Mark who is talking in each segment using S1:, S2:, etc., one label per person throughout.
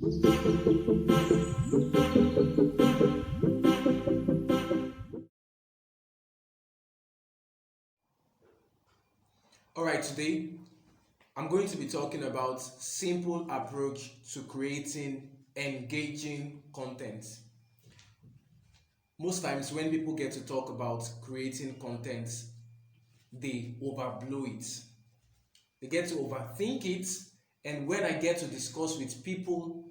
S1: All right, today I'm going to be talking about simple approach to creating engaging content. Most times when people get to talk about creating content, they overblow it. They get to overthink it, and when I get to discuss with people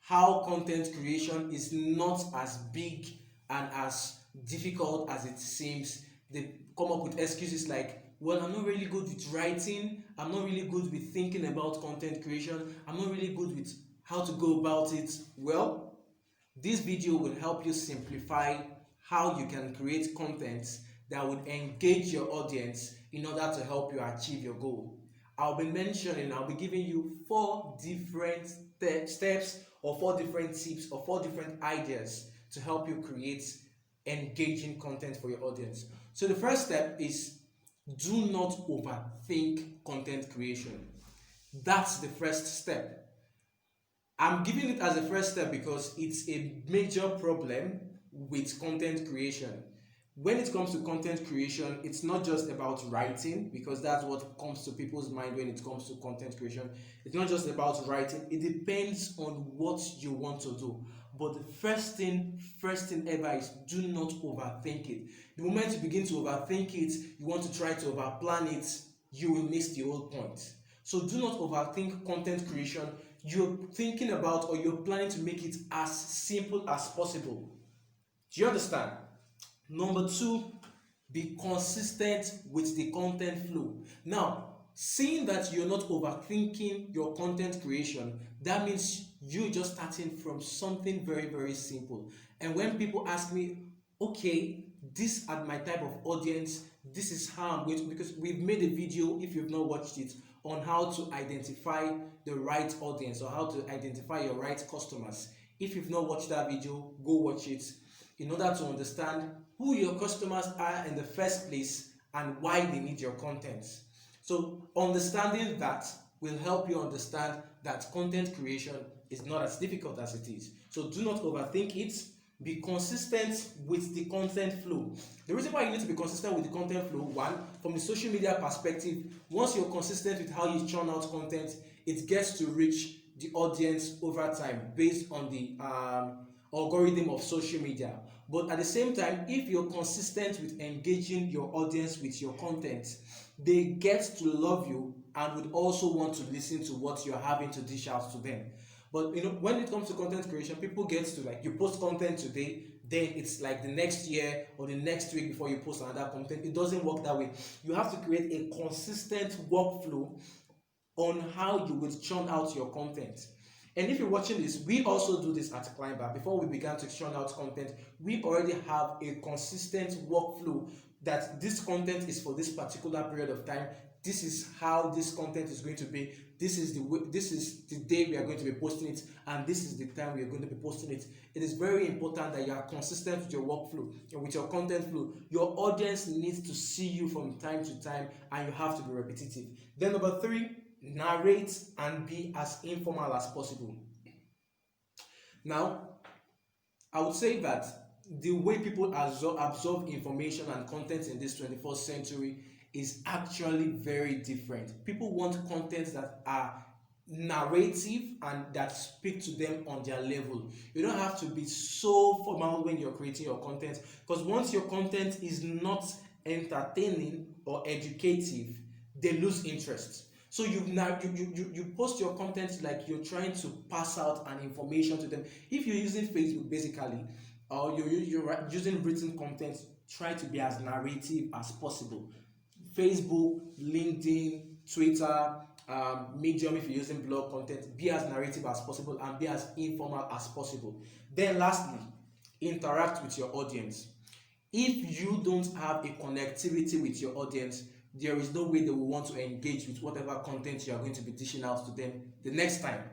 S1: how content creation is not as big and as difficult as it seems, they come up with excuses like, well, I'm not really good with writing, I'm not really good with thinking about content creation, I'm not really good with how to go about it. Well, this video will help you simplify how you can create content that would engage your audience in order to help you achieve your goal. I'll be giving you four different steps or four different tips or four different ideas to help you create engaging content for your audience. So the first step is, do not overthink content creation. That's the first step. I'm giving it as a first step because it's a major problem with content creation. When it comes to content creation, it's not just about writing, because that's what comes to people's mind when it comes to content creation. It's not just about writing, it depends on what you want to do. But the first thing ever is, do not overthink it. The moment you begin to overthink it, you want to try to overplan it, you will miss the whole point. So do not overthink content creation. You're thinking about, or you're planning to make it as simple as possible. Do you understand? Number two, be consistent with the content flow. Now, seeing that you're not overthinking your content creation, that means you're just starting from something very, very simple. And when people ask me, okay, this are my type of audience, this is how I'm going to, because we've made a video, if you've not watched it, on how to identify the right audience or how to identify your right customers. If you've not watched that video, go watch it in order to understand who your customers are in the first place and why they need your content. So understanding that will help you understand that content creation is not as difficult as it is. So do not overthink it. Be consistent with the content flow. The reason why you need to be consistent with the content flow, one, from the social media perspective, once you're consistent with how you churn out content, it gets to reach the audience over time based on the algorithm of social media. But at the same time, if you're consistent with engaging your audience with your content, they get to love you and would also want to listen to what you're having to dish out to them. But when it comes to content creation, people get to, like, you post content today, then it's like the next year or the next week before you post another content. It doesn't work that way. You have to create a consistent workflow on how you will churn out your content. And if you're watching this, we also do this at Climber. Before we began to churn out content, we already have a consistent workflow that this content is for this particular period of time. This is how this content is going to be. This is the day we are going to be posting it, and this is the time we are going to be posting it. It is very important that you are consistent with your workflow and with your content flow. Your audience needs to see you from time to time, and you have to be repetitive. Then number three, narrate and be as informal as possible. Now, I would say that the way people absorb information and content in this 21st century is actually very different. People want content that are narrative and that speak to them on their level. You don't have to be so formal when you're creating your content, because once your content is not entertaining or educative, they lose interest. So you post your content like you're trying to pass out an information to them. If you're using Facebook basically, or you're using written content, try to be as narrative as possible. Facebook, LinkedIn, Twitter, Medium, if you're using blog content, be as narrative as possible and be as informal as possible. Then lastly, interact with your audience. If you don't have a connectivity with your audience, there is no way they will want to engage with whatever content you are going to be dishing out to them the next time.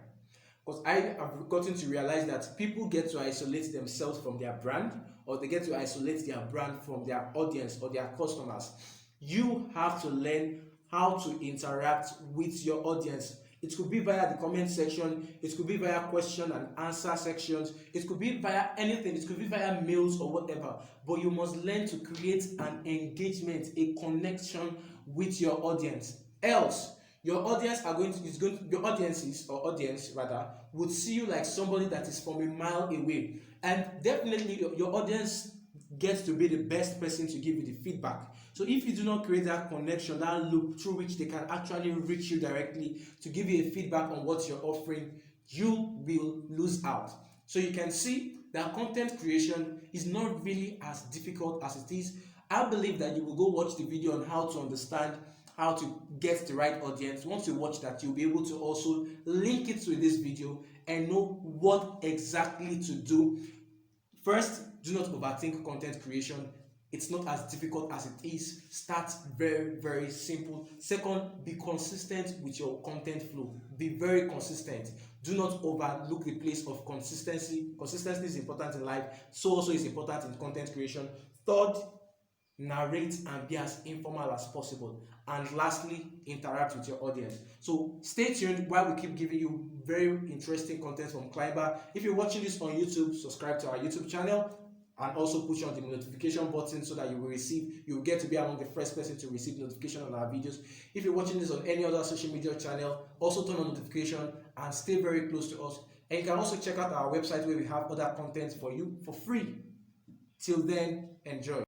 S1: Because I have gotten to realize that people get to isolate themselves from their brand, or they get to isolate their brand from their audience or their customers. You have to learn how to interact with your audience. It could be via the comment section, it could be via question and answer sections, it could be via anything, it could be via mails or whatever. But you must learn to create an engagement, a connection with your audience. Else, your audience are going to your audiences or audience rather would see you like somebody that is from a mile away, and definitely your audience gets to be the best person to give you the feedback. So if you do not create that connection, that loop through which they can actually reach you directly to give you a feedback on what you're offering, you will lose out. So you can see that content creation is not really as difficult as it is. I believe that you will go watch the video on how to understand how to get the right audience. Once you watch that, you'll be able to also link it to this video and know what exactly to do. First, do not overthink content creation. It's not as difficult as it is. Start very, very simple. Second, be consistent with your content flow. Be very consistent. Do not overlook the place of consistency. Consistency is important in life, so also is important in content creation. Third, narrate and be as informal as possible. And lastly, interact with your audience. So stay tuned while we keep giving you very interesting content from Climber. If you're watching this on YouTube, subscribe to our YouTube channel and also push on the notification button so that you will get to be among the first person to receive notification on our videos. If you're watching this on any other social media channel, also turn on notification and stay very close to us. And you can also check out our website where we have other content for you for free. Till then, enjoy.